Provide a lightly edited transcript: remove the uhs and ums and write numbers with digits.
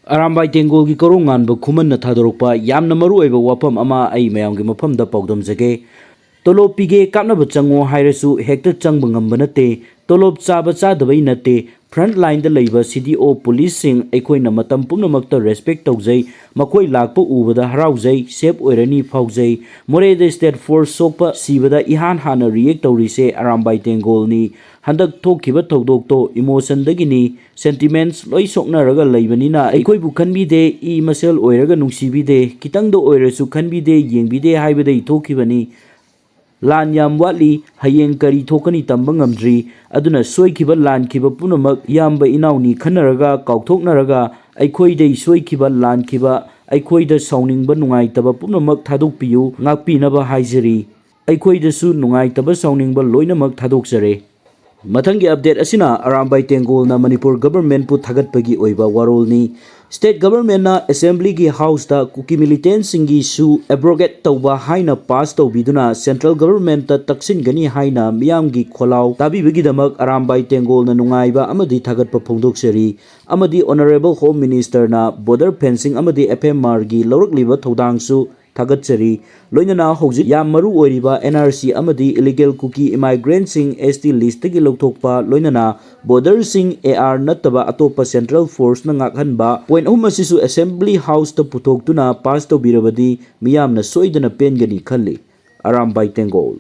Arambai Tengol ki korongan ba khuman na thadorokpa yamna maru oiba wafam ama ai mayam gi mafam da pawdomjage tolop pige kapna ba chango hairasu hekta changba ngamba nate tolop chaba chadabai nate front line da leiba CDO police sing aikoina matam pumnamakta respect tawjai makoi lakpa ubada haraujai sep oirani faujai more the state force sokpa sibada ihan hana react tawrise Arambai Tengol ni handak thokiba tawdok to emotion dagini sentiments loi soknaraga leibanina aikoi bu khanbide I masel oiraga nungsibide kitangdo oirasu khanbide yengbide haibadai thokibani lan yam watli hayeng kari thokani tamba ngamdri aduna soikiba lan kiba punamak yamba inauni khanaraga kauthoknaraga aikoi dei soikiba lan kiba aikoi da sauningba nungai taba punamak thadokpiyu ngakpinaba haijari aikoi da su nungai taba sauningba loinamak thadokjare Mathangi update asina Arambai Tengol na Manipur government pu thagatpagi oiba Warol ni state government na assembly gi house da kuki militant singi su abrogate tawba haina pass tawbiduna central government ta taksin gani haina miyam gi kholaw tabi bigi damak Arambai Tengol na nungaiba amadi thagatpa phongdokseri amadi honorable home minister na border fencing amadi FMR gi lawrakliba thodangsu Thagatsari, Loinana Hosi Yam Maru Oriba, NRC Amadi, illegal cookie immigrant sing ST list Gilotokpa, Loinana, border sing AR Nataba Atopa Central Force Nangakhanba, when Umasisu Assembly House to Putok Tuna, passed to Birabadi, Miyam na Soidana Pengani Kali, Arambai Tengol.